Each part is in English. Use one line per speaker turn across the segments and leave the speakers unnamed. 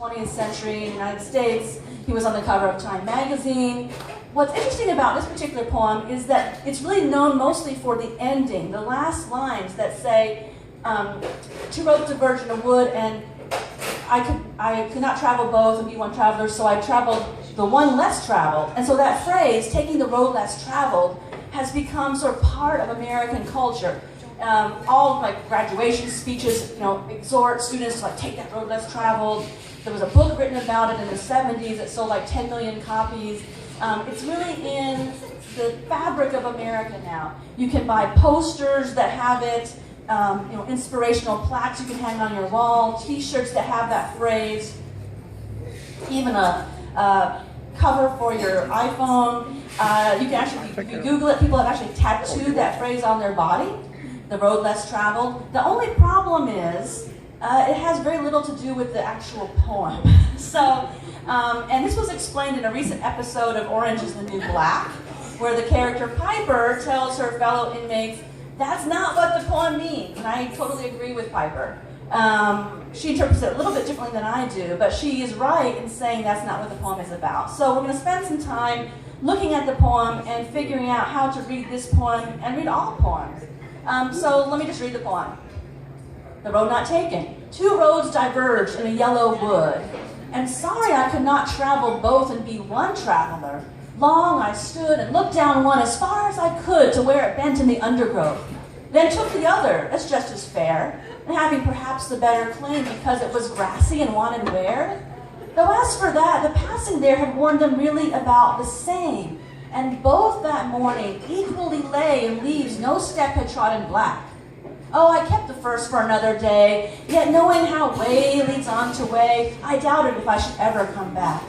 20th century in the United States. He was on the cover of Time magazine. What's interesting about this particular poem is that it's really known mostly for the ending, the last lines that say, two roads diverged in a wood, and I could not travel both and be one traveler, so I traveled the one less traveled. And so that phrase, taking the road less traveled, has become sort of part of American culture. All like graduation speeches, exhort students to take that road less traveled. There was a book written about it in the 70s that sold 10 million copies. It's really in the fabric of America now. You can buy posters that have it, inspirational plaques you can hang on your wall, T-shirts that have that phrase, even a cover for your iPhone. You can actually, if you Google it, people have actually tattooed that phrase on their body, the road less traveled. The only problem is it has very little to do with the actual poem. And this was explained in a recent episode of Orange is the New Black, where the character Piper tells her fellow inmates, that's not what the poem means. And I totally agree with Piper. She interprets it a little bit differently than I do, but she is right in saying that's not what the poem is about. So we're going to spend some time looking at the poem and figuring out how to read this poem and read all poems. So let me just read the poem. The road not taken. Two roads diverged in a yellow wood, and sorry I could not travel both and be one traveler. Long I stood and looked down one as far as I could to where it bent in the undergrowth. Then took the other, that's just as fair, and having perhaps the better claim because it was grassy and wanted wear. Though as for that, the passing there had warned them really about the same, and both that morning equally lay in leaves no step had trodden black. Oh, I kept the first for another day, yet knowing how way leads on to way, I doubted if I should ever come back.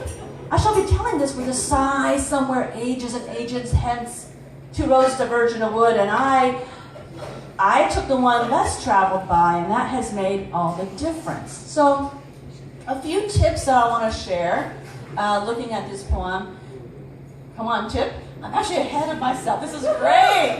I shall be telling this with a sigh somewhere ages and ages hence. Two roads diverge in a wood, and I took the one less traveled by, and that has made all the difference. So, a few tips that I want to share looking at this poem. Come on, Chip. I'm actually ahead of myself. This is great.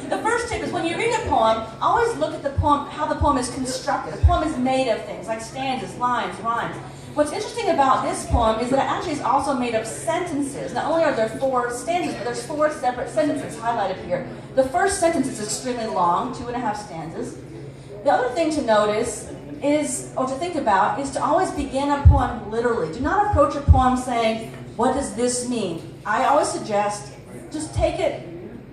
The first tip is when you read a poem, always look at the poem, how the poem is constructed. The poem is made of things like stanzas, lines, rhymes. What's interesting about this poem is that it actually is also made of sentences. Not only are there 4 stanzas, but there's 4 separate sentences highlighted here. The first sentence is extremely long, 2.5 stanzas. The other thing to notice is, or to think about, is to always begin a poem literally. Do not approach a poem saying, what does this mean? I always suggest just take it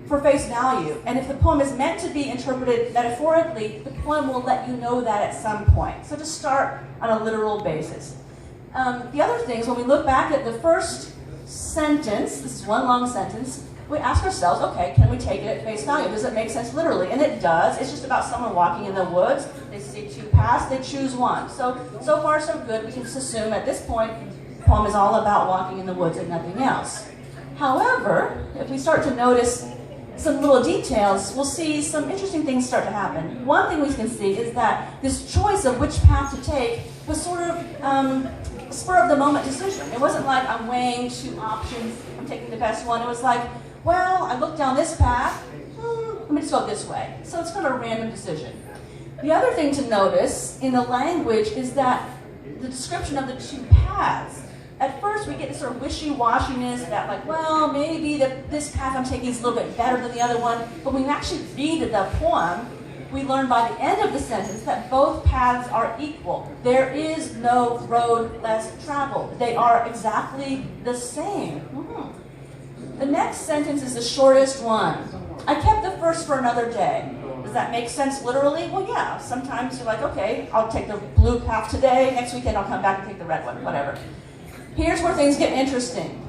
for face value. And if the poem is meant to be interpreted metaphorically, the poem will let you know that at some point. So just start on a literal basis. The other thing is when we look back at the first sentence, this is one long sentence, we ask ourselves, okay, can we take it at face value? Does it make sense literally? And it does. It's just about someone walking in the woods. They see 2 paths, they choose one. So far so good. We can just assume at this point, the poem is all about walking in the woods and nothing else. However, if we start to notice some little details, we'll see some interesting things start to happen. One thing we can see is that this choice of which path to take was sort of spur of the moment decision. It wasn't like I'm weighing 2 options, I'm taking the best one. It was like, well, I looked down this path, let me just go this way. So it's kind of a random decision. The other thing to notice in the language is that the description of the 2 paths. At first we get this sort of wishy-washiness that well, maybe this path I'm taking is a little bit better than the other one, but when we actually read the poem, we learn by the end of the sentence that both paths are equal. There is no road less traveled. They are exactly the same. The next sentence is the shortest one. I kept the first for another day. Does that make sense literally? Well, yeah. Sometimes you're like, okay, I'll take the blue path today. Next weekend I'll come back and take the red one, whatever. Here's where things get interesting.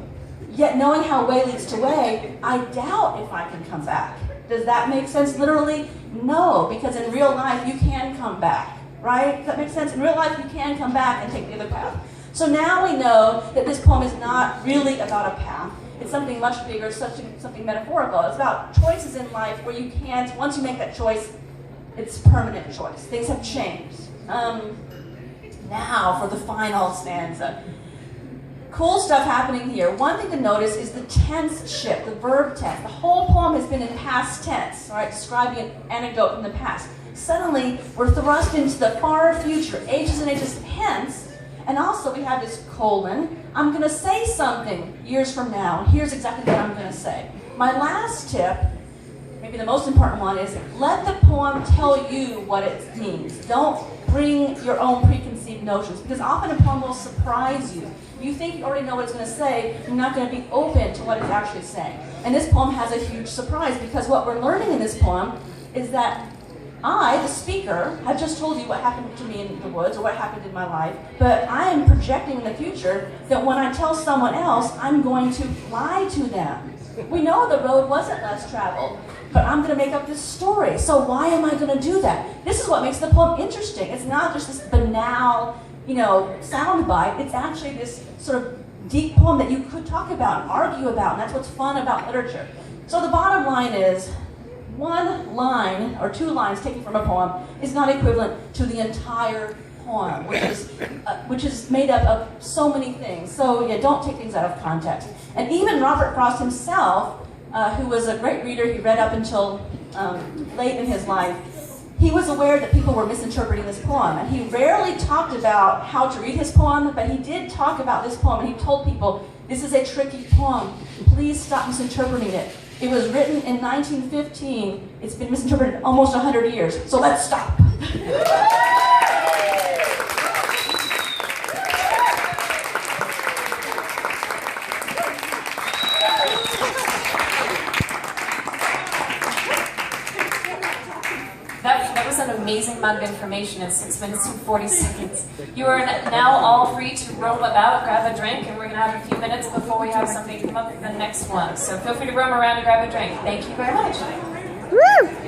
Yet knowing how way leads to way, I doubt if I can come back. Does that make sense literally? No, because in real life you can come back, right? Does that make sense? In real life you can come back and take the other path. So now we know that this poem is not really about a path. It's something much bigger, something metaphorical. It's about choices in life where you can't, once you make that choice, it's permanent choice. Things have changed. Now for the final stanza. Cool stuff happening here. One thing to notice is the tense shift, the verb tense. The whole poem has been in past tense, all right, describing an anecdote from the past. Suddenly, we're thrust into the far future, ages and ages hence, And also we have this colon. I'm going to say something years from now. Here's exactly what I'm going to say. My last tip, maybe the most important one, is let the poem tell you what it means. Don't bring your own preconceived notions, because often a poem will surprise you. You think you already know what it's going to say, you're not going to be open to what it's actually saying. And this poem has a huge surprise, because what we're learning in this poem is that I, the speaker, have just told you what happened to me in the woods or what happened in my life, but I am projecting in the future that when I tell someone else, I'm going to lie to them. We know the road wasn't less traveled, but I'm going to make up this story. So why am I going to do that? This is what makes the poem interesting. It's not just this banal, soundbite. It's actually this sort of deep poem that you could talk about and argue about, and that's what's fun about literature. So the bottom line is, one line or two lines taken from a poem is not equivalent to the entire poem, which is made up of so many things. So yeah, don't take things out of context. And even Robert Frost himself, who was a great reader, he read up until late in his life, he was aware that people were misinterpreting this poem, and he rarely talked about how to read his poem, but he did talk about this poem, and he told people, this is a tricky poem, please stop misinterpreting it. It was written in 1915, it's been misinterpreted almost 100 years, so let's stop.
That was an amazing amount of information in 6 minutes and 40 seconds. You are now all free to roam about, grab a drink, and we're going to have a few minutes before we have somebody come up with the next one. So feel free to roam around and grab a drink. Thank you very much.
Woo!